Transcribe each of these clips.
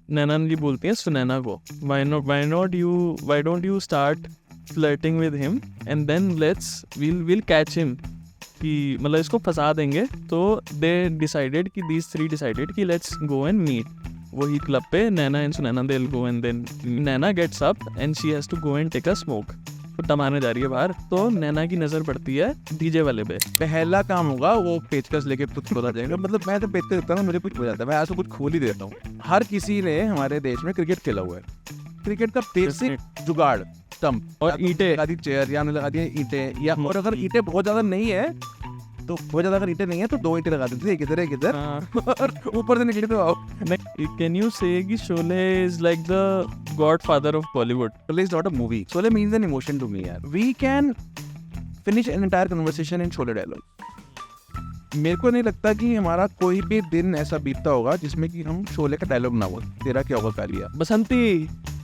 नैना जी बोलती हैं सुनैना को, why don't you start flirting with him and then we'll catch him, कि मतलब इसको फंसा देंगे. तो they decided कि these three decided कि let's go and meet. वही क्लब पे Naina and Sunaina they'll go and then Naina gets up and she has to go and take a smoke. फुट्टा मारने जा रही है बाहर, तो नैना की नज़र पड़ती है डीजे वाले पे. पहला काम होगा वो पेचकस लेके कुछ खोला जाएगा. मतलब मैं तो पेचकस देता हूँ, मुझे कुछ हो जाता है, मैं आज तो कुछ खोल ही देता हूँ. हर किसी ने हमारे देश में क्रिकेट खेला हुआ है. क्रिकेट का बेसिक जुगाड़ स्टंप और ईंटें लगा दी, चेयर या लगा दी ईंटें, या और अगर ईंटें बहुत ज्यादा नहीं है तो बहुत ज्यादा अगर ईंटें नहीं है तो 2 ईंटें लगा देते थे, एक इधर और ऊपर से निकले तो आओ. Can you say कि Sholay is like the godfather of Bollywood? Sholay is not a movie. Sholay means an emotion to me, yaar. We can finish an entire conversation in Sholay dialogue. मेरे को नहीं लगता कि हमारा कोई भी दिन ऐसा बीतता होगा जिसमें कि हम शोले का डायलॉग ना हो. तेरा क्या होगा कालिया? बसंती,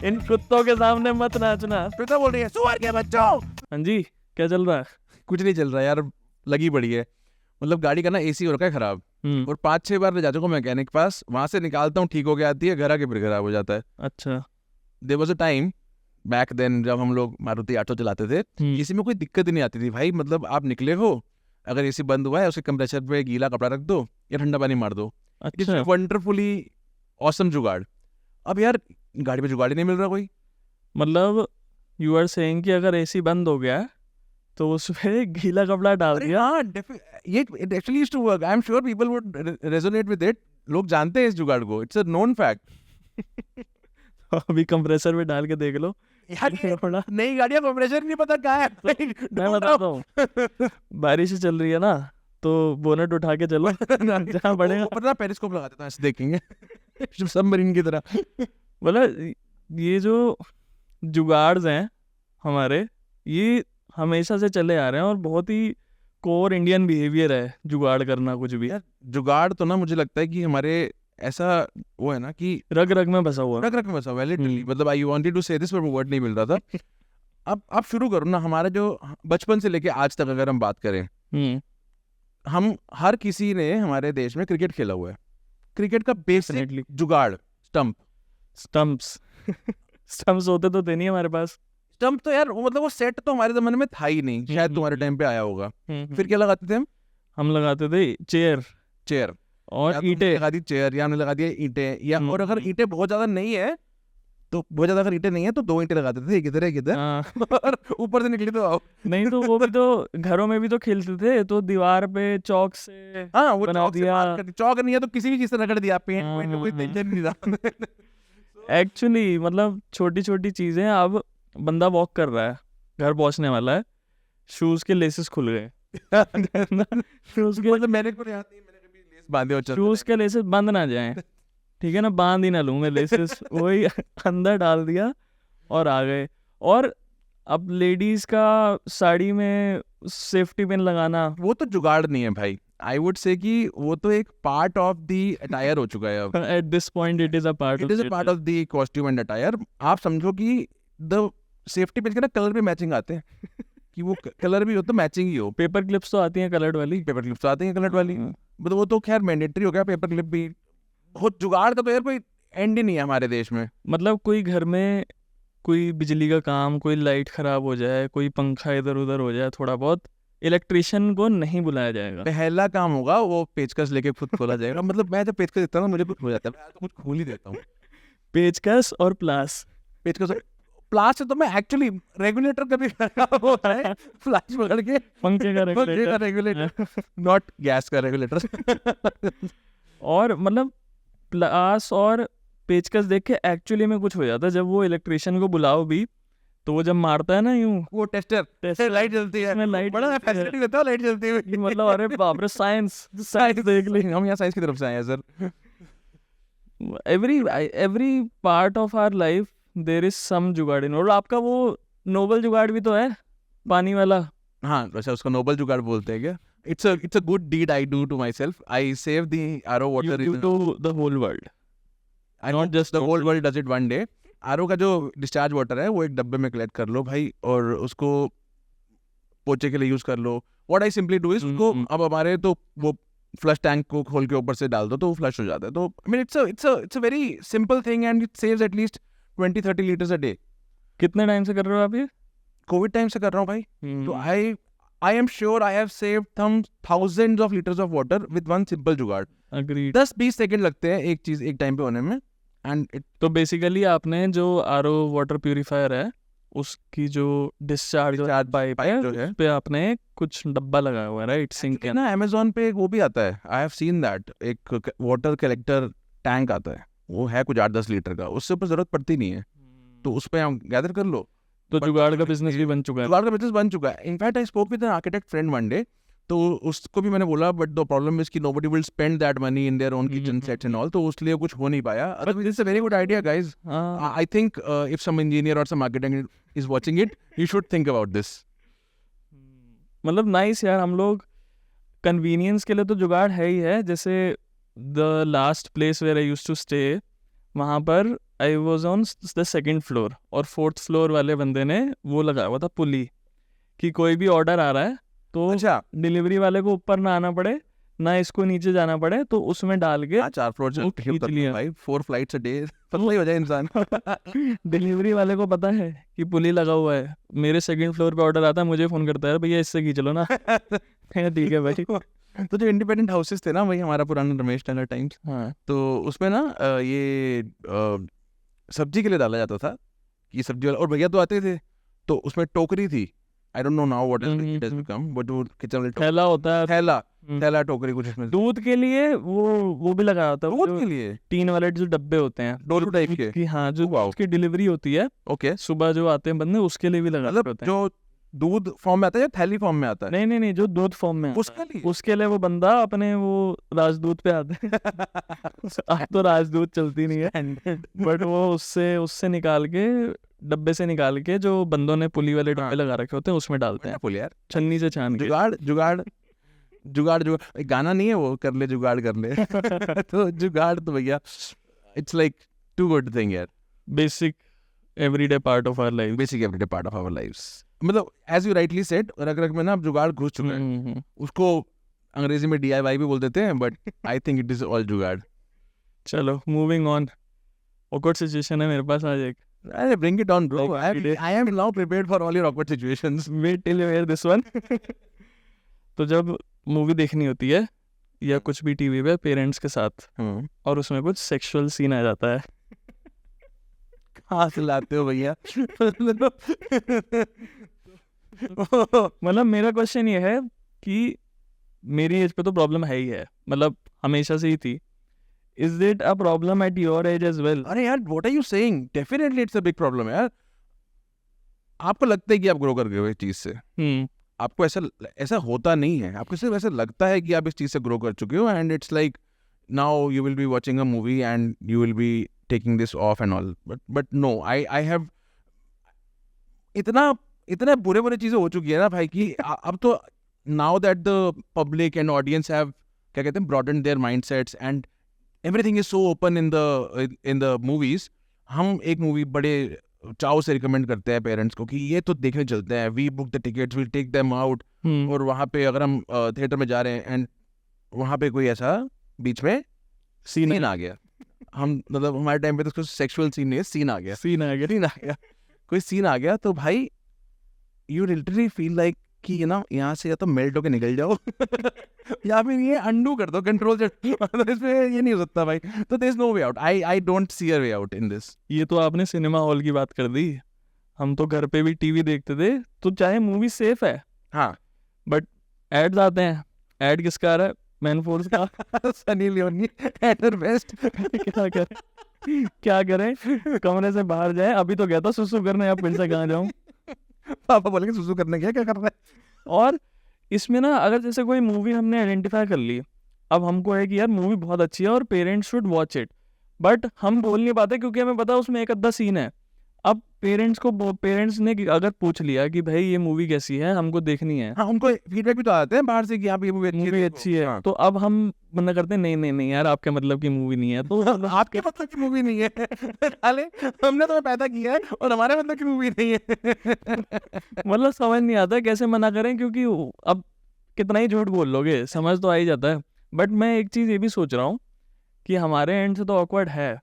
इन कुत्तों के सामने मत नाचना. श्वेता बोल रही है सुअर के बच्चों. हाँ जी, क्या चल रहा है? कुछ नहीं चल रहा यार, लगी पड़ी है. मतलब गाड़ी का ना एसी हो रखा है खराब, और 5-6 बार ले जा चुका मैकेनिक पास, वहां से निकालता हूँ, ठीक हो गया, आती है, घर आके फिर खराब हो जाता है. अच्छा. There was a time back then जब हम लोग मारुति 800 चलाते थे, इसी में कोई दिक्कत ही नहीं आती थी भाई. मतलब आप निकले हो, अगर एसी बंद हुआ है उसके कंप्रेसर पे गीला कपड़ा रख दो या ठंडा पानी मार दो. अच्छा. वंडरफुली ऑसम जुगाड़. अब यार गाड़ी पे जुगाड़ ही नहीं मिल रहा कोई. मतलब यू आर सेइंग कि अगर एसी बंद हो गया तो उसमें गीला कपड़ा डाल दिया. हाँ, ये it actually used to work. I am sure people would resonate with it. लोग जानते हैं इस जुगाड़ को. It's a known fact. अभी कंप्रेसर में डाल के देख लो यार नई गाड़ियां कंप्रेसर नहीं पता कहाँ है. मैं बताता हूँ, बारिश चल रही है ना, तो बोनट उठा के चलो जहाँ बढ़ेगा. पता पेरिस्कोप लगा देता हूँ, ऐसे देखेंगे सबमरीन की तरह. मतलब ये जो जुगाड़ हैं हमारे, ये हमेशा से चले आ रहे हैं और बहुत ही कोर इंडियन बिहेवियर है जुगाड़ करना कुछ भी. यार जुगाड़ तो ना मुझे लगता है कि हमारे ऐसा वो है ना कि रग रग में बसा हुआ. रग रग में बसा हुआ है लिटरली. मतलब आई वांटेड टू से दिस पर वर्ड नहीं मिल रहा था. अब आप शुरू करो ना. हमारा जो बचपन से लेके आज तक अगर हम बात करें, हम हर किसी ने हमारे देश में क्रिकेट खेला हुआ है. क्रिकेट का बेसिक जुगाड़ स्टंप्स होते तो थे नहीं हमारे पास. स्टंप तो यार मतलब वो सेट तो हमारे जमाने में था ही नहीं. शायद तुम्हारे टाइम पे आया होगा. फिर क्या लगाते थे हम लगाते थे चेयर और ईंटें. लगा दी चेयर या लगा दिया ईंटें, या और अगर ईंटें बहुत ज्यादा नहीं है तो बहुत ज्यादा अगर ईंटें नहीं है तो 2 ईंटें लगा देते थे, एक इधर और ऊपर से निकली तो आओ. नहीं तो वो भी तो घरों में भी तो खेलते थे, तो दीवार पे चौक से वो बना दिया. चौक नहीं है तो किसी भी चीज से रगड़ दिया. पेंट कोई टेंशन नहीं था. एक्चुअली मतलब छोटी छोटी चीजें. अब बंदा वॉक कर रहा है, घर पहुंचने वाला है, शूज के लेसेस खुल गए. शूज के मतलब मैंने को याद नहीं, मैंने कभी लेस बांधे और शूज के लेसेस बंद ना जाएं, ठीक है ना, बांध ही ना लूँ मैं लेसेस. वही अंदर डाल दिया और आ गए. और अब लेडीज का साड़ी में सेफ्टी पिन लगाना, वो तो जुगाड़ नहीं है भाई. आई वुड से कि वो तो एक पार्ट ऑफ द अटायर हो चुका है अब. At this point it is a part of the costume and attire. आप समझो कि द सेफ्टी पिन के ना कलर भी मैचिंग आते हैं कि वो कलर भी हो तो मैचिंग ही हो. पेपर क्लिप्स तो आती हैं कलर्ड वाली. पेपर क्लिप्स तो आती हैं कलर्ड वाली. मतलब वो तो खैर मैंडेटरी हो गया पेपर क्लिप भी. बहुत जुगाड़ का तो यार कोई एंड ही नहीं है हमारे देश में. मतलब कोई घर में कोई बिजली का काम, कोई लाइट खराब हो जाए, कोई पंखा इधर उधर हो जाए, थोड़ा बहुत, इलेक्ट्रिशियन को नहीं बुलाया जाएगा. पहला काम होगा वो पेचकस लेके खुद खोला जाएगा. मतलब मैं जब पेचकस देता हूँ मुझे कुछ हो जाता है, तो कुछ खोल ही देता हूँ. पेचकस और पेचकस प्लास से तो मैं एक्चुअली रेगुलेटर कभी खराब होता है, फ्लैश पकड़ के पंखे का रेगुलेटर नॉट गैस का रेगुलेटर. और मतलब प्लास और पेचकस देख के एक्चुअली में कुछ हो जाता है. जब वो इलेक्ट्रिशियन को बुलाओ भी, तो वो जब मारता है ना यूं, वो टेस्टर लाइट जलती है, लाइट बड़ा फैसिलिटी देता है लाइट जलती है. मतलब अरे बाप रे, साइंस देख ली. हम यहाँ साइंस की तरफ से आए हैं sir. Every part of our life there is some jugaad in. और आपका वो नोबल जुगाड़ भी तो है, पानी वाला. हाँ, अच्छा उसको नोबल जुगाड़ बोलते हैं क्या? It's a good deed I do to myself. I save the RO water. You do the whole world. Not just the whole world does it one day. RO का जो डिस्चार्ज वाटर है वो एक डब्बे में कलेक्ट कर लो भाई, और उसको पोछे के लिए यूज कर लो. What I simply do is उसको अब हमारे तो वो फ्लश टैंक को खोल के ऊपर से डाल दो तो वो फ्लश हो जाता है. तो I mean it's a very simple thing and it saves at least 20-30 litres a day. कितने टाइम से कर रहे हो आप ये? कोविड टाइम से कर रहा हूँ भाई. तो I am sure I have saved some thousands of liters of water with one simple जुगाड़. Agreed. 10-20 सेकंड लगते हैं एक चीज एक टाइम पे होने में. एंड इट तो बेसिकली आपने जो आरओ वाटर प्यूरिफायर है उसकी जो डिस्चार्ज पाइप है जो है उस पे आपने कुछ डब्बा लगाया हुआ है, राइट? सिंक के ना अमेज़न पे वो भी आता है. I have seen that. एक वाटर कलेक्टर टैंक आता है, वो है कुछ 8-10 लीटर का. उससे ऊपर जरूरत पड़ती नहीं है, तो उस पे हम गैदर कर लो. तो जुगाड़ का बिजनेस भी बन चुका है. जुगाड़ का बिजनेस बन चुका है. In fact I spoke with an architect friend one day, तो उसको भी मैंने बोला बट द प्रॉब्लम इज कि nobody will spend that money in their own kitchen sets and all, तो उसलिए कुछ हो नहीं पाया. Otherwise it's a very good idea guys. I think if some engineer और some architect is watching it, you should think about this. मतलब nice यार. हम लोग कन्वीनियंस के लिए तो जुगाड़ है ही है. जैसे the last place where I used to stay, वहाँ पर I was on the second floor और 4th फ्लोर वाले बंदे ने वो लगाया हुआ था पुली, कि कोई भी ऑर्डर आ रहा है तो अच्छा, डिलीवरी वाले को ऊपर ना आना पड़े ना इसको नीचे जाना पड़े, तो उसमें डाल के 4 फ्लोर वो खींच लिया. भाई 4 फ्लाइट्स अ डे पतला ही हो जाए इंसान. डिलीवरी वाले को पता है कि पुली लगा हुआ है. मेरे सेकंड फ्लोर पे ऑर्डर आता है, मुझे फोन करता है, भैया इससे खींच लो ना. ठीक है भाई. तो जो इंडिपेंडेंट हाउसेस थे ना वही हमारा पुराना रमेश टैलर टाइम्स, हाँ. तो उसमें ना ये सब्जी के लिए डाला जाता था कि सब्जी वाला, और भैया तो आते थे तो उसमें टोकरी थी. I don't know now what it has become, but वो किचन वाले थैला होता है. थैला टोकरी कुछ इसमें. दूध के लिए वो भी लगाया होता है. दूध के लिए टीन वाले जो डब्बे होते हैं डोलू टाइप के कि हाँ, जो Wow. उसकी डिलीवरी होती है ओके. सुबह जो आते हैं बंदे, उसके लिए भी लगाए मतलब होते हैं. जो दूध फॉर्म में आता है या थैली फॉर्म में आता है? नहीं, जो दूध फॉर्म में आता उसके लिए है, उसके लिए वो बंदा अपने वो राजदूत पे आते हैं. अब तो राजदूत चलती नहीं है, बट वो उससे निकाल के, डब्बे से निकाल के, जो बंदों ने पुली वाले डब्बे लगा रखे होते हैं उसमें डालते हैं, बोल यार. छन्नी से छान के. जुगाड़ एक गाना नहीं है वो, कर ले जुगाड़ कर ले. तो जुगाड़ तो भैया it's like too good thing यार. Basic everyday part of our life. Basic everyday part of our lives. मतलब एज यू राइटली सेड, रग रग में ना अब जुगाड़ घुस चुका है. उसको अंग्रेजी में DIY भी बोल देते हैं, but I think it is all जुगाड़. चलो मूविंग ऑन. ऑकवर्ड सिचुएशन है मेरे पास आज एक. अरे bring it on bro. Like I am now prepared for all your awkward situations. Wait till you hear this one. तो जब मूवी देखनी होती है या कुछ भी टीवी पे पेरेंट्स के साथ, और उसमें कुछ सेक्सुअल सीन आ जाता है, कहाँ से लाते हो भैया? मतलब मेरा क्वेश्चन ये है कि मेरी एज पे तो प्रॉब्लम है ही है, मतलब हमेशा से ही थी. Is it a problem at your age as well? अरे यार what are you saying? Definitely it's a big problem यार. आपको लगता है कि आप ग्रो कर गए हो इस चीज से. आपको ऐसा होता नहीं है. आपको सिर्फ ऐसा लगता है कि आप इस चीज से ग्रो कर चुके हो, and it's like now you will be watching a movie and you will be taking this off and all, but no, I have इतना बुरे चीजें हो चुकी है ना भाई कि अब तो now that the public and audience have, क्या कहते हैं, broadened their mindsets and everything is so open in the movies, हम एक मूवी बड़े चाव से रिकमेंड करते हैं पेरेंट्स को कि ये तो देखने चलते हैं, we book the tickets, we'll take them out. और वहाँ पे अगर हम थिएटर में जा रहे हैं एंड वहाँ पे कोई ऐसा बीच में सीन आ गया, हम मतलब हमारे टाइम पे तो उसको सेक्सुअल सीन नहीं है, सीन आ गया कोई सीन आ गया, तो भाई यू लिटरली फील लाइक कि यू नो यहाँ से या तो मेल्ट होके निकल जाओ या फिर ये अंडू कर दो, कंट्रोल से. मतलब इसमें ये नहीं हो सकता भाई. तो there is no way out. I don't see a way out in this. ये तो आपने सिनेमा हॉल की बात कर दी. हम तो घर पे भी टीवी देखते थे, तो चाहे मूवी सेफ है, हाँ, बट एड्स आते हैं. एड किसका आ रहा है? मैन फोर्स का. Sunny Leone at her best. क्या करें, कमरे से बाहर जाए. अभी तो गया था सुसु करने, अब फिर से कहाँ जाऊं. पापा बोलेंगे सुसु करने क्या कर रहा है. और इसमें ना अगर जैसे कोई मूवी हमने आइडेंटिफाई कर ली, अब हमको है कि यार मूवी बहुत अच्छी है और parents should watch it, but हम बोल नहीं पाते क्योंकि हमें पता है उसमें एक आधा सीन है. अब पेरेंट्स ने अगर पूछ लिया कि भाई ये मूवी कैसी है, हमको देखनी है, हाँ, उनको फीडबैक भी तो आते हैं बाहर से कि आप ये मूवी अच्छी है, हाँ. तो अब हम मना करते हैं, नहीं यार आपके मतलब की मूवी नहीं है. तो आपके मतलब की मूवी नहीं है. अरे हमने तुम्हें पैदा किया है और हमारे मतलब की मूवी नहीं है. मतलब समझ नहीं आता कैसे मना करें, क्योंकि अब कितना ही झूठ बोल लोगे, समझ तो आ ही जाता है. बट मैं एक चीज़ ये भी सोच रहा हूँ कि हमारे एंड से तो ऑकवर्ड है,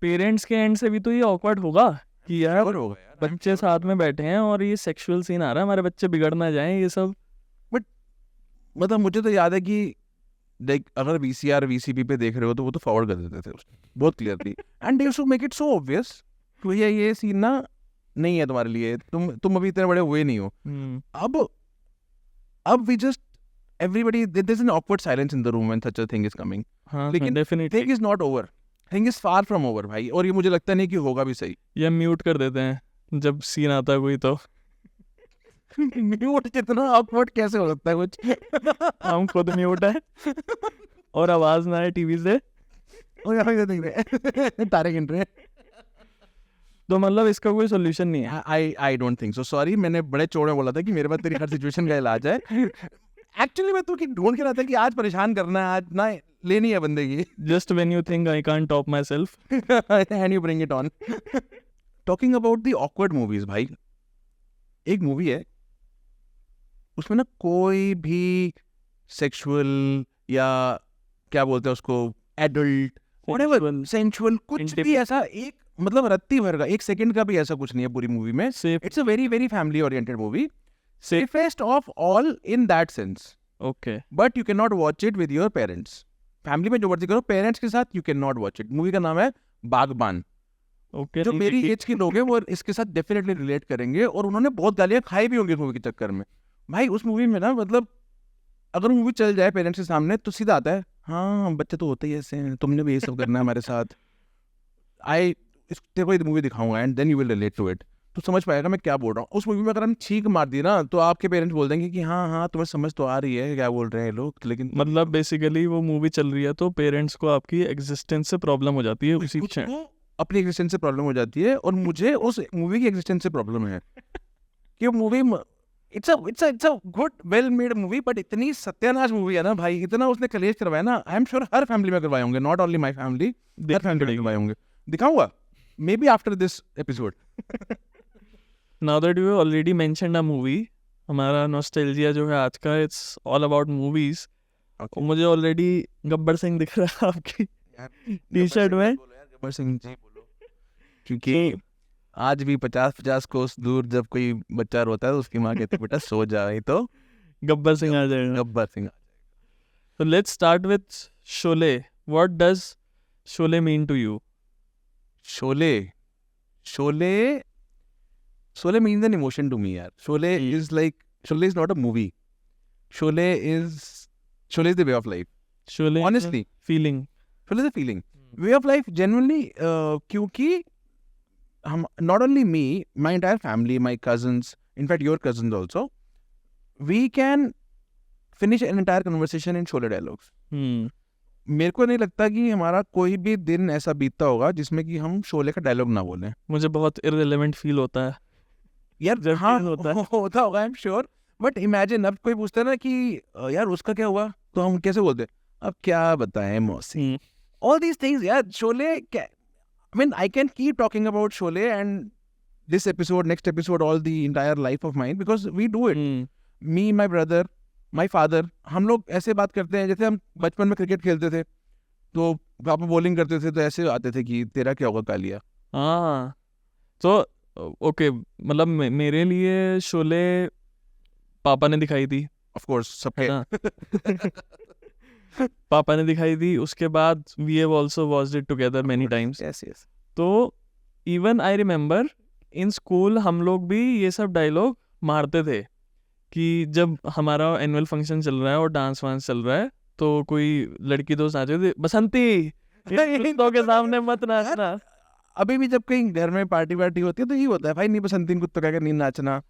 पेरेंट्स के एंड से भी तो ये ऑकवर्ड होगा कि यार और होगा यार, बच्चे साथ में बैठे हैं और ये सेक्सुअल सीन आ रहा है, हमारे बच्चे बिगड़ ना जाएं, ये सब। मतलब मुझे तो याद है कि लाइक अगर VCR VCP पे देख रहे हो तो वो तो फॉरवर्ड कर देते थे उसको बहुत clearly, and they used to make it so obvious कि भैया ये सीन ना नहीं है तुम्हारे लिए, तुम अभी इतने बड़े हुए नहीं हो। अब we just everybody, there is an awkward silence in the room when such a thing is coming, हाँ लेकिन definitely, thing is not over, thing is far from over भाई, और ये मुझे लगता नहीं कि होगा भी सही। ये म्यूट कर देते हैं जब सीन आता है कोई तो। म्यूट जितना ऑकवर्ड कैसे हो सकता है कुछ? हम खुद म्यूट है और आवाज ना आए टीवी से, ओ यार ये देख रहे हैं तारे गिन रहे हैं। तो मतलब इसका कोई सोल्यूशन नहीं है। I don't think so, sorry, मैंने बड़े चौड़े बोला था कि मेरे पास तेरी हर सिचुएशन का इलाज है। एक्चुअली मैं तो ढूंढ के रहा था कि आज परेशान करना है, आज ना लेनी है बंदे की। Just when you think I can't top my self and you bring it on. Talking about the awkward movies भाई, एक मूवी है उसमें ना कोई भी सेक्सुअल या क्या बोलते हैं उसको, एडल्ट व्हाटएवर, सेंसुअल कुछ भी ऐसा एक मतलब रत्ती भर का, एक सेकंड का भी ऐसा कुछ नहीं है पूरी मूवी में। It's a very very family oriented movie, safest of all in that sense, okay but you cannot watch it with your parents. Family में जो मर्जी करो, पेरेंट्स के साथ you cannot watch it. Movie का नाम है बागबान। ओके, जो मेरी एज के लोग हैं वो इसके साथ डेफिनेटली रिलेट करेंगे, और उन्होंने बहुत गालियां खाई भी होंगी इस मूवी के चक्कर में। भाई उस मूवी में ना मतलब अगर मूवी चल जाए पेरेंट्स के सामने तो सीधा आता है, हाँ बच्चे तो होते ही ऐसे हैं, तुमने भी ये सब करना है हमारे साथ। तेरे को ये मूवी दिखाऊंगा and then you will relate to it, तो समझ पाएगा मैं क्या बोल रहा हूँ। उस मूवी में अगर हम छींक मार दी ना तो आपके पेरेंट्स बोल देंगे कि हाँ हाँ तुम्हें समझ तो आ रही है क्या बोल रहे हैं लोग, लेकिन मतलब बेसिकली वो मूवी चल रही है तो पेरेंट्स को आपकी एग्जिस्टेंस से प्रॉब्लम हो जाती है उसी क्षण, उसको अपनी एग्जिस्टेंस से प्रॉब्लम हो जाती है, और मुझे उस मूवी की एग्जिस्टेंस से प्रॉब्लम है कि movie it's a good well made movie, but इतनी सत्यानाश मूवी है ना भाई, इतना उसने कलेश करवाया ना, आई एम श्योर हर फैमिली में करवाए होंगे, not only my family, her family में करवाए होंगे। दिखाऊंगा may be after this episode. Now that you already mentioned a movie, हमारा नॉस्टैल्जिया जो है आज का, it's all about movies. Okay. मुझे ऑलरेडी गब्बर सिंह दिख रहा है आपकी टी-शर्ट में। गब्बर सिंह जी बोलो, क्योंकि आज भी 50-50 कोस दूर जब कोई बच्चा रोता है तो उसकी माँ कहती है बेटा सो जाए, तो गब्बर सिंह आ जाएगा। Gabbar Singh. So let's start with Sholay. What does Sholay mean to you? Sholay means an emotion to me, yaar. Sholay is not a movie. Sholay is the way of life. Sholay Honestly, feeling. Sholay is a feeling. Way of life, genuinely, क्योंकि हम, not only me, my entire family, my cousins, in fact your cousins also, we can finish an entire conversation in Sholay dialogues. मेरे को नहीं लगता कि हमारा कोई भी दिन ऐसा बीतता होगा जिसमें कि हम शोले का डायलॉग ना बोलें। मुझे बहुत इररिलेवेंट फील होता है यार जब हाँ feel होता है। होता होगा, आई एम श्योर, बट इमेजिन अब कोई पूछता है ना कि यार उसका क्या हुआ, तो हम कैसे बोलते हैं, अब क्या बताएं मौसी, ऑल दीज थिंग्स यार। Sholay, I mean I can keep talking about Sholay and this episode, next episode, all the entire life of mine, because we do it, me, my brother, my father, हम लोग ऐसे बात करते हैं जैसे हम बचपन में क्रिकेट खेलते थे तो पापा बॉलिंग करते थे तो ऐसे आते थे कि तेरा क्या होगा कालिया। हाँ, तो ओके, मतलब मेरे लिए शोले पापा ने दिखाई थी, ऑफ कोर्स सबके पापा ने दिखाई थी, उसके बाद we have also watched it together many times. Yes yes. तो even I remember in school हम लोग भी ये सब डायलॉग मारते थे कि जब हमारा एनुअल फंक्शन चल रहा है और डांस वांस चल रहा है तो कोई लड़की दोस्त आ जाती, बसंती कुत्तों के सामने मत नाचना। अभी भी जब कहीं घर में पार्टी वार्टी होती है तो ये होता है भाई, नहीं बसंती कुत्तों का नहीं नाचना।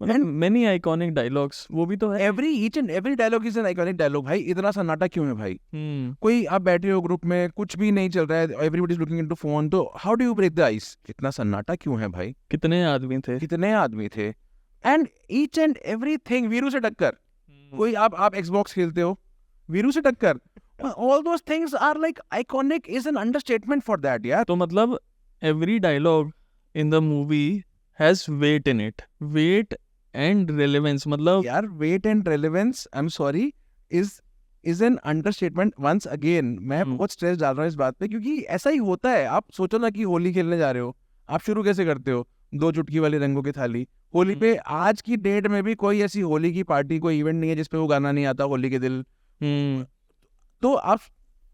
मेनी आइकॉनिक डायलॉग्स, वो भी तो है। Each and every dialogue is an iconic dialogue भाई। इतना सन्नाटा क्यों है भाई? कोई आप बैठे हो ग्रुप में, कुछ भी नहीं चल रहा है, everybody is looking into phone, तो how do you break the ice? इतना सन्नाटा क्यों है भाई? कितने आदमी थे and each and everything, Veeru से टक्कर, कोई आप एक्सबॉक्स खेलते हो, वीरू से टक्कर, all those things are like iconic, is an understatement for that यार। तो मतलब every dialogue in the movie has weight in it, weight and relevance, मतलब यार weight and relevance, I am sorry, is is an understatement once again. मैं बहुत stress डाल रहा हूँ इस बात पे, क्योंकि ऐसा ही होता है। आप सोचो ना कि होली खेलने जा रहे हो, आप शुरू कैसे करते हो? 2 चुटकी वाली रंगों की थाली। होली पे आज की डेट में भी कोई ऐसी होली की पार्टी, कोई इवेंट नहीं है जिसपे वो गाना नहीं आता, होली के दिल। तो आप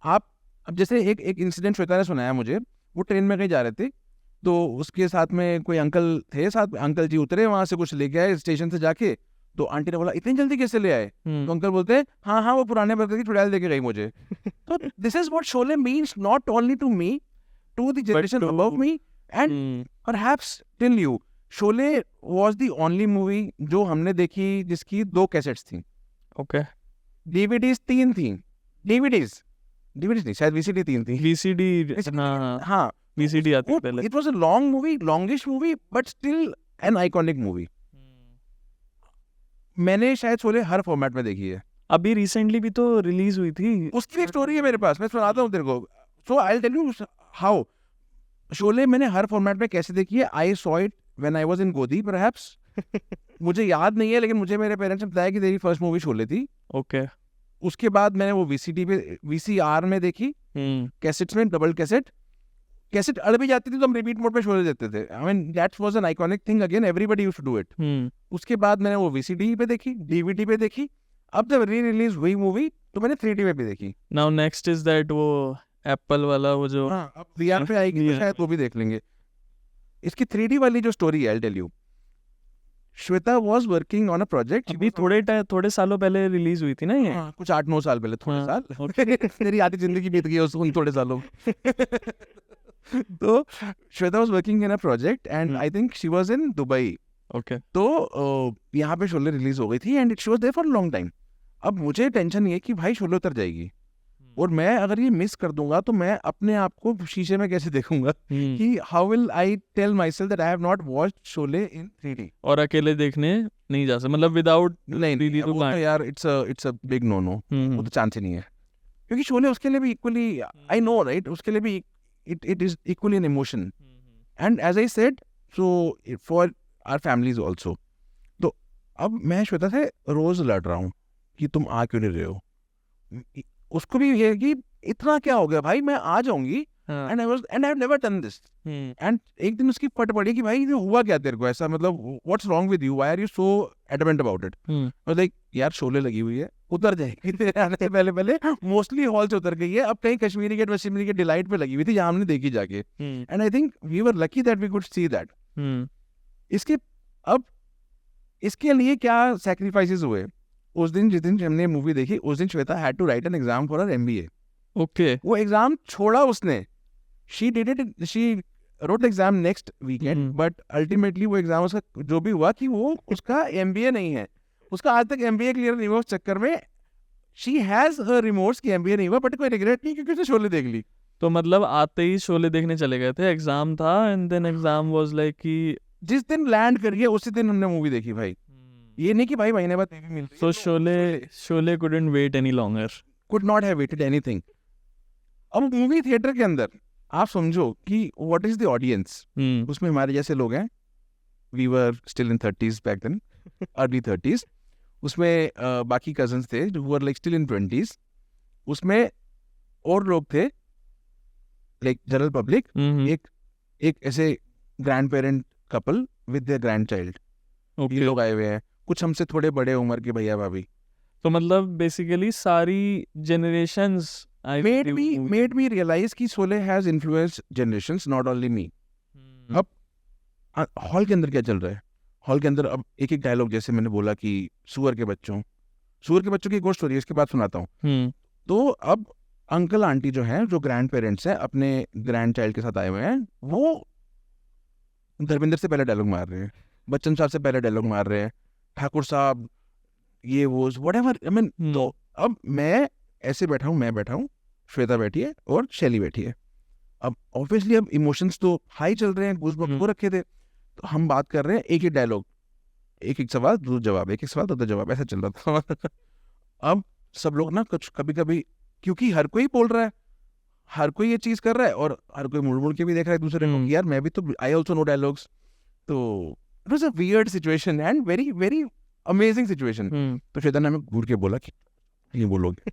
अब जैसे एक इंसिडेंट श्वेता ने सुनाया मुझे, वो ट्रेन में कहीं जा रहे थे, तो उसके साथ में कोई अंकल थे, साथ में अंकल जी उतरे वहां से, कुछ लेके आए स्टेशन से जाके। तो आंटी ने बोला इतनी जल्दी कैसे ले आए? तो अंकल बोलते हैं हाँ हाँ वो पुराने बर्गर की चुड़ैल देके गई मुझे। तो this is what Sholay means, not only to me, to the generation above me and perhaps till you. Sholay was the only movie जो हमने देखी जिसकी 2 कैसेट्स थी। ओके। डीवीडीज 3 थी। डीवीडीज नहीं, शायद वीसीडी 3 थी। वीसीडी, हाँ वीसीडी आती थी पहले। It was a long movie, longish movie, but still an iconic movie. मैंने शायद शोले हर फॉर्मेट में देखी है। अभी रिसेंटली भी तो रिलीज हुई थी। उसकी एक स्टोरी है मेरे पास, मैं सुनाता हूँ तेरे को। So I will tell you how Sholay मैंने हर फॉर्मेट में कैसे देखी है। I saw it when I was in गोदी परहैप्स। मुझे याद नहीं है, लेकिन मुझे मेरे पेरेंट्स ने बताया कि तेरी फर्स्ट मूवी शोले थी। ओके। उसके बाद मैंने वो वीसीडी पे, वीसीआर में देखी, कैसेट्स में, डबल कैसेट अड़ भी जाती थी तो हम रिपीट मोड पे शोले देते थे। I mean that was an iconic thing, again everybody used to do it. उसके बाद मैंने वो वीसीडी पे देखी, डीवीडी पे देखी। अब जब री रिलीज हुई मूवी तो मैंने 3D में भी देखी। नाउ नेक्स्ट इज दैट वो एप्पल वाला वो जो अब VR पे आएगी तो शायद वो भी देख लेंगे। इसकी 3D वाली जो स्टोरी है, I tell you, Shweta was working on a project. अभी थोड़े सालों पहले रिलीज हुई थी ना ये। कुछ 8-9 साल पहले, थोड़े साल। मेरी आधी जिंदगी बीत गई उन थोड़े सालों। तो Shweta was working in a project and I think she was in Dubai. Okay. तो यहाँ पे शोले रिलीज हो गई थी and she was there for a long time. अब मुझे टेंशन ये कि भाई शोले उतर जाएगी, और मैं अगर ये मिस कर दूंगा तो मैं अपने आप को शीशे में कैसे देखूंगा कि how will I tell myself that I have not watched Sholay in 3D। और अकेले देखने नहीं जा सकते, मतलब विदाउट नहीं वो तो यार it's a big no no, वो तो चांस ही नहीं है। क्योंकि शोले उसके लिए भी इक्वली, आई नो राइट, उसके लिए भी it is equally an emotion, and as I said, so for our families also। तो अब मैं श्वेता से रोज लड़ रहा हूँ कि तुम आ क्यों नहीं रहे हो। उसको भी ये कि इतना क्या हो गया भाई, मैं आ जाऊंगी, and I have never done this। and एक दिन उसकी फट पड़ी कि भाई ये हुआ क्या तेरे को ऐसा, मतलब what's wrong with you, why are you so adamant about it। I was like यार शोले लगी हुई है, उतर जाएगी तेरे आने से पहले मोस्टली हॉल से उतर गई है, अब कहीं कश्मीरी गेट वश्मीरी गेट डिलाइट पे लगी हुई थी जहाँ हमने देखी जाके। And I think we were lucky that we could see that. इसके अब इसके लिए क्या सैक्रिफाइसेस हुए। उस दिन जिस दिन हमने मूवी देखी, उस दिन Shweta had to write an exam for her MBA। ओके। वो एग्जाम छोड़ा उसने, she did it, she wrote exam next weekend, but ultimately वो एग्जाम उसका जो भी हुआ कि वो उसका MBA नहीं है, उसका आज तक MBA क्लियर नहीं हुआ। उस चक्कर में शी हैज हर रिमोर्स कि MBA नहीं हुआ, बट कोई रिग्रेट नहीं क्योंकि उसने शोले देख ली। तो मतलब आते ही शोले देखने चले गए थे, एग्जाम था and then exam was like कि जिस दिन लैंड करिए उसी दिन हमने मूवी देखी भाई। ये नहीं कि भाई महीने बाद टीवी मिलती है। सो Sholay couldn't wait any longer, could not have waited anything। अब मूवी थिएटर के अंदर आप समझो कि व्हाट इज द ऑडियंस। उसमें हमारे जैसे लोग हैं, we were still in 30s back then, early 30s। उसमें बाकी कजन्स थे जो were like still in 20s। उसमें और लोग थे लाइक जनरल पब्लिक, एक ऐसे grand parent couple with their grand child, ये लोग आए हुए हैं। कुछ हमसे थोड़े बड़े उम्र के भैया भाभी। तो मतलब बेसिकली सारी generations made me realize कि Sholay has influenced generations, not only me। अब हॉल के अंदर क्या चल रहा है, हॉल के अंदर अब एक एक डायलॉग, जैसे मैंने बोला कि सुअर के बच्चों की एक और स्टोरी है, इसके बाद सुनाता हूँ। तो अब अंकल आंटी जो हैं, जो ग्रैंड पेरेंट्स हैं, अपने ग्रैंड चाइल्ड के साथ आए हुए हैं, वो धर्मेंद्र से पहले डायलॉग मार रहे हैं, बच्चन साहब से पहले डायलॉग मार रहे हैं, ठाकुर साहब, ये वो व्हाटएवर। आई मीन तो अब मैं ऐसे बैठा हूँ, मैं बैठा हूँ, श्वेता बैठी है और शैली बैठी है। अब ऑब्वियसली अब इमोशंस तो हाई चल रहे हैं, गूज़बम्प्स हो रखे थे। तो हम बात कर रहे हैं, एक ही डायलॉग, एक एक सवाल दो जवाब, एक एक सवाल दो जवाब, ऐसा चल रहा था। अब सब लोग ना कुछ कभी कभी, क्योंकि हर कोई बोल रहा है, हर कोई ये चीज कर रहा है, और हर कोई मुड़ मुड़ के भी देख रहा है दूसरे को कि यार मैं भी तो, आई ऑल्सो नो डायलॉग्स। तो it was a weird situation and very very amazing situation. तो श्वेता ने हमें घूर के बोला कि ये बोलोगे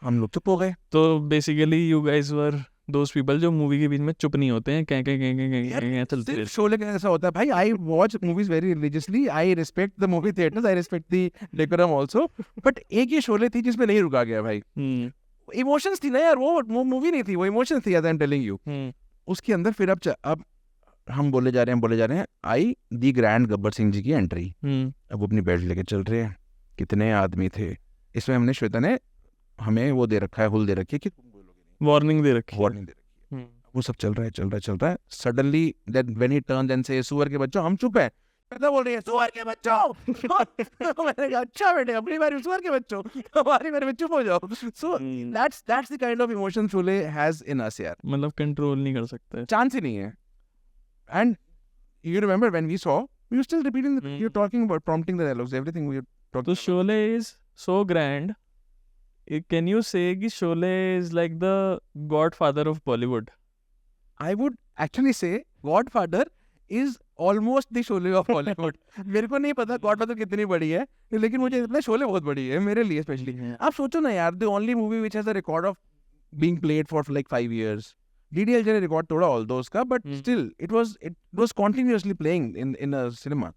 हम लोग चुप हो गए। तो basically you guys were those people जो मूवी के बीच में चुप नहीं होते हैं, क्या चलते सिर्फ शोले का ऐसा होता है भाई, I watch movies very religiously, I respect the movie theatres, I respect the decorum also, but एक ये शोले थी जिसमें नहीं रुका गया भाई। इमोशंस थी ना यार, वो मूवी नहीं थी, वो इमोशंस थी, आई एम टेलिंग यू। उसके अंदर फिर अब हम बोले जा रहे हैं आई दी ग्रैंड गब्बर सिंह जी की एंट्री। अब वो अपनी बेल्ट लेके चल रहे हैं, कितने आदमी थे इसमें, हमने श्वेता ने हमें वो दे रखा है, हुल दे रखी है कि वार्निंग दे रखी है। वो सब चल रहा है, suddenly that when he turns and से सुअर के बच्चों हम चुप है, श्वेता बोल रही है सुअर के बच्चों। मैंने कहा अच्छा बेटे, अपनी बारी सुअर के बच्चों, हमारी बारी में चुप हो जाओ। So that's the kind of emotion Sholay has in us यार, मतलब कंट्रोल नहीं कर सकते, चांस ही नहीं है। And you remember when we saw, we were still repeating you're talking about prompting the dialogues, everything we were talking तो about. Sholay is so grand, can you से कि Sholay is like the godfather of Bollywood? I would actually say Godfather is almost the Sholay of Bollywood. मेरे को नहीं पता Godfather कितनी बड़ी है, लेकिन मुझे इतना शोले बहुत बड़ी है मेरे लिए स्पेशली। आप सोचो ना यार, the only movie which has a record of being played for like 5 years. DDLJ ने रिकॉर्ड तोड़ा all those का, but still it was continuously playing in a cinema.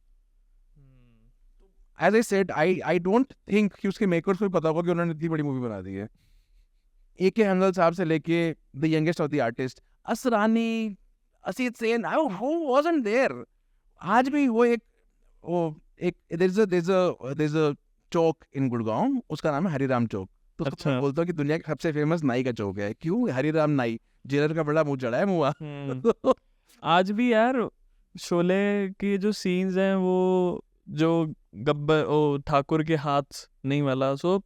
As I said, I don't think कि उसके makers को पता होगा कि उन्होंने इतनी बड़ी मूवी बना दी है। A.K. हंगल साहब से लेके the youngest of the artists, Asrani, Asit Sen, who wasn't there? आज भी वो एक there's a Chowk in Gurgaon, उसका नाम है हरिराम चौक। तो अच्छा। मैं बोलता हूँ कि दुनिया का सबसे फेमस नाई का चौक है। क्यों? हरिराम नाई, जेलर का बड़ा मुंह चढ़ा है मुआ। आज भी यार शोले की जो सीन्स हैं, वो जो गब्बर ओ ठाकुर के हाथ नहीं वाला, सो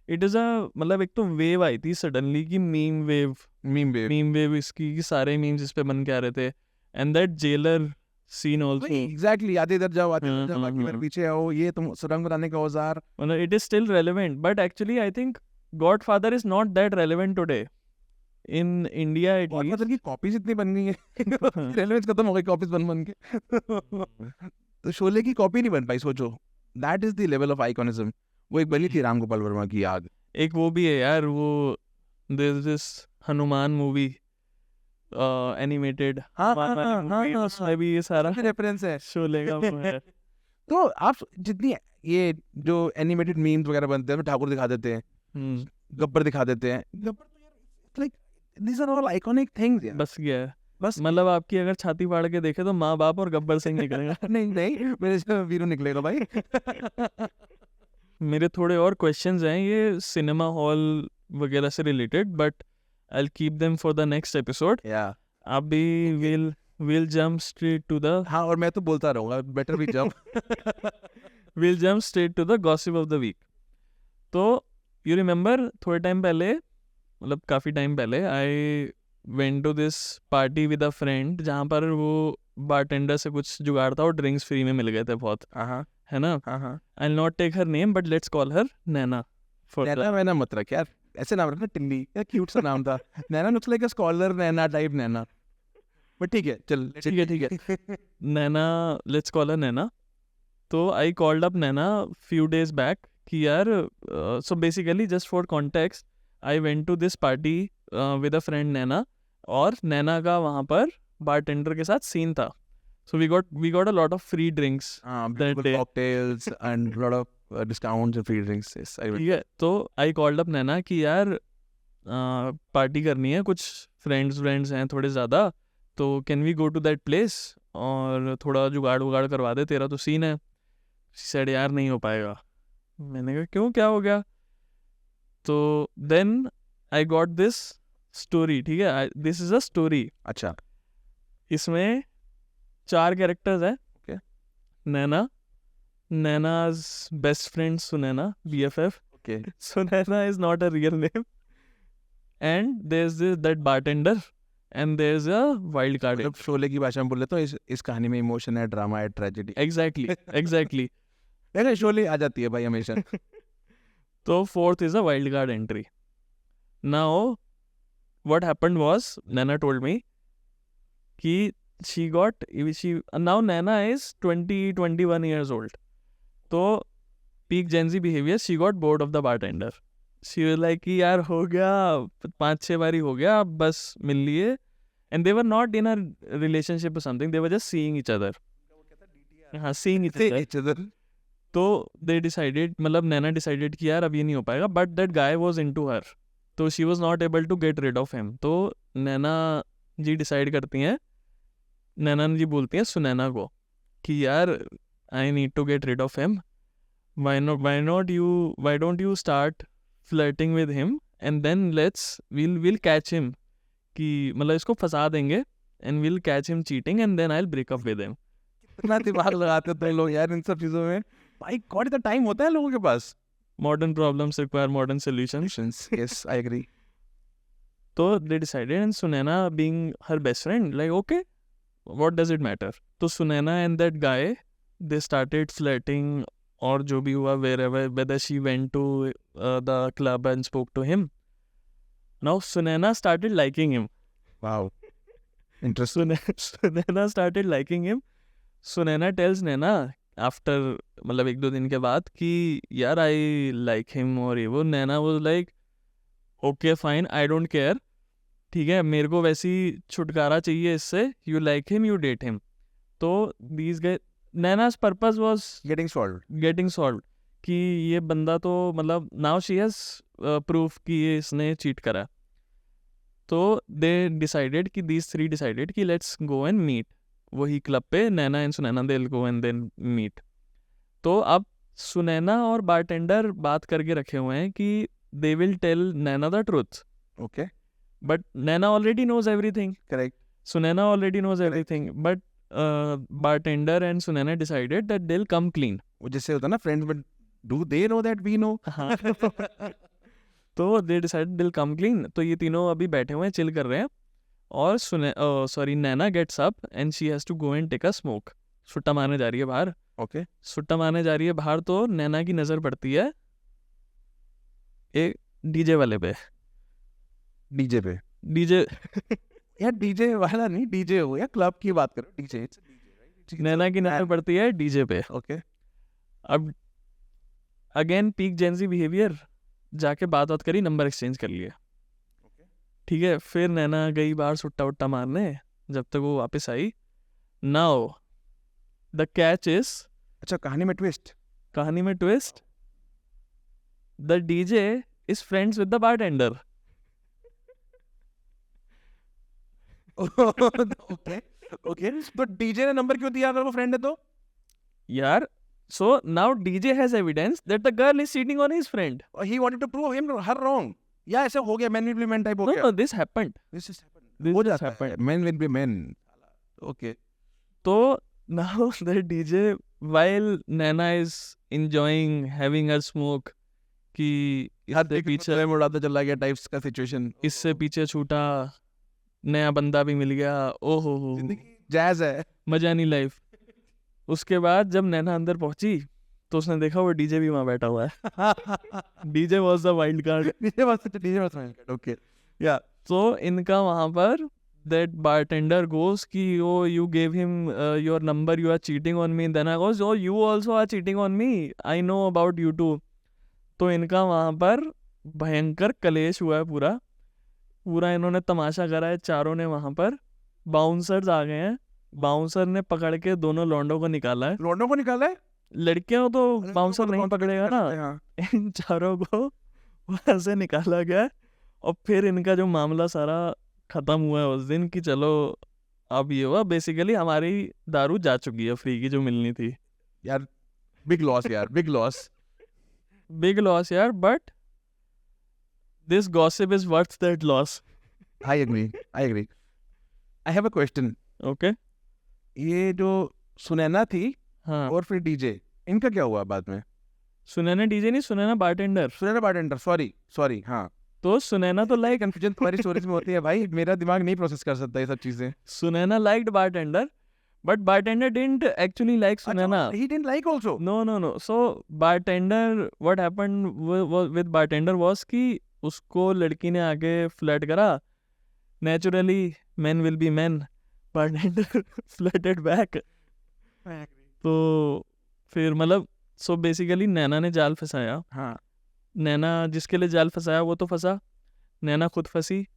इट इज अ मतलब एक तो वेव आई थी सडनली की मीम वेव इसकी, कि सारे मीम्स इस पे बन के आ रहे थे, and that jailer scene also exactly, आते इधर जाओ बाकी मेरे पीछे आओ, ये तुम सुरंग बनाने का औजार, मतलब it is still relevant, but actually I think godfather is not that relevant today in India at least. Godfather की कॉपीज इतनी बन गई है, रेलेवेंस खत्म हो गई कॉपीज बन के। तो शोले की कॉपी नहीं बन पाई, सोचो, that is the level of iconism. वो एक बनी थी राम गोपाल वर्मा की आग। एक वो भी है यार, वो there is this Hanuman movie animated, उसमें भी ये सारा रेफरेंस है शोले का वो है। तो आप जितनी ये जो एनिमेटेड मीम्स वगैरह बनते हैं, ठाकुर दिखा देते हैं, गब्बर दिखा देते हैं, गब्बर तो यार like these are all iconic things यार। बस गया है, बस मतलब आपकी अगर छाती फाड़ के देखे तो माँ बाप और गब्बर सिंह निकलेगा। नहीं मेरे से वीरू निकलेगा भाई। मेरे थोड़े और क्वेश्चंस हैं ये सिनेमा हॉल वगैरह से related, but I will keep them for the next episode. या आप भी we'll jump straight to the हाँ, और मैं तो बोलता रहूंगा, बेटर भी jump. we'll jump straight to the gossip of the week। तो you remember थोड़े टाइम पहले, मतलब काफ़ी टाइम पहले, I went to this party with a friend जहाँ पर वो बारटेंडर से कुछ जुगाड़ था और ड्रिंक्स फ्री में मिल गए थे बहुत, है ना? I'll not take her name but let's call her Naina for नैना मैना मत रख यार, ऐसे नाम रखना, टिल्ली, क्या क्यूट सा नाम था। नैना looks like a scholar Naina type Naina, but ठीक है, चल ठीक है नैना, लेट्स कॉल हर नैना। तो I called up Naina few days back कि यार, so basically just for context, I went to this party with a friend Naina, और नैना का वहाँ पर बारटेंडर के साथ सीन था, so we got a lot of free drinks that day. cocktails and lot of discounts and free drinks, yes, ठीक है। तो आई कॉल्ड अप नैना कि यार पार्टी करनी है, कुछ फ्रेंड्स हैं थोड़े ज़्यादा, तो can we go to that place और थोड़ा जुगाड़ करवा दे, तेरा तो सीन है। सेड यार नहीं हो पाएगा। मैंने कहा क्यों, क्या हो गया? तो then I got this story, ठीक है, दिस इज अ स्टोरी। अच्छा, इसमें 4 कैरेक्टर्स हैं। Okay. Naina's best friend Sunaina, BFF। okay, Sunana is not a real name. And there's that bartender and there's a wild card. मतलब शोले की भाषा में बोले तो इस कहानी में इमोशन है, ड्रामा है, ट्रेजेडी। Exactly. देखो शोले आ जाती है भाई हमेशा। तो 4th is a wild card entry. Now, what happened was, Naina told me कि now Naina is 21 years old. तो peak Gen Z behavior, she got bored of the bartender. She was like कि यार हो गया 5-6 बारी हो गया, अब बस मिल लिए, and they were not in a relationship और something, they were just seeing each other, हाँ सीइंग ईच अदर। तो दे डिसाइडेड, मतलब नैना डिसाइडेड कि यार अब ये नहीं हो पाएगा, but that guy was into her, तो she was not able to get rid of him. तो नैना जी डिसाइड करती हैं, नैना जी बोलती हैं सुनैना को कि यार I need to get rid of him, why don't you start flirting with him and then we'll catch him, कि मतलब इसको फंसा देंगे and we'll catch him cheating and then I'll break up with him। कितना दिमाग लगाते हो तुम लोग यार इन सब चीजों में, भाई गॉड इतना टाइम होता है लोगों के पास। Modern problems require modern solutions। Yes, I agree. तो they decided, and Sunaina being her best friend, like okay, what does it matter? तो Sunaina and that guy, they started flirting, और जो भी हुआ, whether she went to the club and spoke to him. Now Sunaina started liking him. Wow, interesting. Sunaina started liking him. Sunaina tells Naina after, मतलब 1-2 दिन के बाद, कि यार I like him और ये वो। Naina was like okay fine, I don't care, ठीक है, मेरे को वैसी छुटकारा चाहिए इससे, you like him, you date him। तो these guys, Naina's purpose was Getting solved. कि ये बंदा तो मतलब now she has proof कि ये इसने चीट करा। तो they decided कि these three decided कि let's go and meet, वही क्लब पे Naina and Sunaina they'll go and then meet। तो अब सुनैना और बारटेंडर बात करके रखे हुए हैं कि they will tell Naina the truth, Okay, but Naina already knows everything, correct. Sunaina already knows everything, but bartender and Sunaina decided that they'll come clean। वो जैसे होता है ना फ्रेंड्स में, do they know that we know? हाँ तो they decided they'll come clean। तो ये तीनों अभी बैठे हुए हैं, चिल कर रहे हैं, और नैना gets up and she has to go and take a smoke। सुट्टा मारने जा रही है बाहर। Okay. सुट्टा मारने जा रही है बाहर, तो नैना की नज़र पड़ती है एक डीजे वाले पे। डीजे पे? डीजे यार डीजे वाला नहीं, डीजे हो या क्लब की बात करो, डीजे। नैना की नज़र पड़ती है डीजे पे। ओके। अब अगेन पीक जेंजी बिहेवियर, जाके बात करी, नंबर एक्सचेंज कर लिए, ठीक है। फिर नैना गई बाहर सुट्टा वट्टा मारने, जब तक वो वापस आई। नाउ द कैच इज, अच्छा कहानी में twist, the DJ is friends with the bartender. Okay, तो डीजे ने नंबर क्यों दिया अगर वो फ्रेंड है तो? यार so now DJ has evidence that the girl is cheating on his friend। He wanted to prove him her wrong, या ऐसे हो गया मैनिपुलेशन टाइप हो गया? No, this happened। हो जाता है, men will be men। Okay, तो now the DJ, while Naina is enjoying having her smoke, कि इससे पीछे उड़ाता चला गया टाइप्स का सिचुएशन, इससे पीछे छूटा, नया बंदा भी मिल गया, ओहो हो, जैज है, मजा नहीं लाइफ। उसके बाद जब नैना अंदर पहुंची तो उसने देखा वो डीजे भी वहां बैठा हुआ है। DJ was the wild card. Okay या। तो इनका वहां पर that bartender goes कि oh you gave him your number, you are cheating on me, then I goes oh you also are cheating on me, I know about you too। तो इनका वहां पर भयंकर कलेश हुआ है, पूरा इन्होंने तमाशा करा है चारों ने वहां पर। बाउंसर्स आ गए हैं, बाउंसर ने पकड़ के दोनों लौंडों को निकाला है। लौंडों को निकाला है? लड़कियों तो बाउंसर नहीं पकड़ेगा ना, इन चारों को वहां से निकाला गया। और फिर इनका जो मामला सारा खत्म हुआ है उस दिन कि चलो अब ये हुआ, बेसिकली हमारी दारू जा चुकी है फ्री की जो मिलनी थी। यार बिग लॉस यार, बिग लॉस यार, but this gossip is worth that loss. I agree. I have a question. Okay, ये जो सुनैना थी, हाँ, और फिर डीजे, इनका क्या हुआ बाद में? सुनैना डीजे नहीं, सुनैना बारटेंडर, सॉरी हाँ। तो सुनैना तो लाइक कंफ्यूजन तुम्हारी स्टोरीज में होती है भाई, मेरा दिमाग नहीं प्रोसेस कर सकता ये सब चीजें। Sunaina liked bartender, but bartender didn't actually like Sunaina। He didn't like also? No। So bartender, what happened with bartender was कि उसको लड़की ने आगे फ्लर्ट करा, naturally men will be men, bartender flirted back। तो फिर मतलब so basically नैना ने जाल फंसाया। हाँ। नैना जिसके लिए जाल फंसाया वो तो फंसा, नैना खुद फंसी,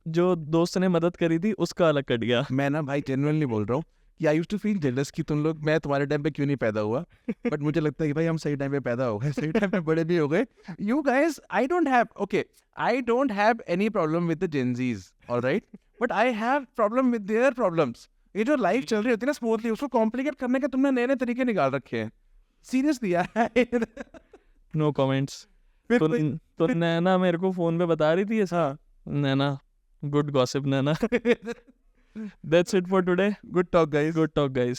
जो दोस्त ने मदद करी थी उसका अलग कट गया। मैं ना भाई जेन्युइनली बोल रहा हूँ कि I used to feel jealous कि तुम लोग, मैं तुम्हारे टाइम पे क्यों नहीं पैदा हुआ, बट मुझे लगता है कि भाई हम सही टाइम पे पैदा हो गए, सही टाइम पे बड़े भी हो गए। You guys, I don't have any problem with the Gen Zs, alright, but I have problem with their problems. ये जो लाइफ चल रही होती है ना स्मूथली, उसको कॉम्प्लिकेट करने के तुमने नए नए तरीके निकाल रखे हैं, सीरियसली यार। No comments. फिर तो कोई- तो नैना मेरे को फोन पे बता रही थी ऐसा, Naina, good gossip Naina. That's it for today. Good talk, guys. Good talk, guys.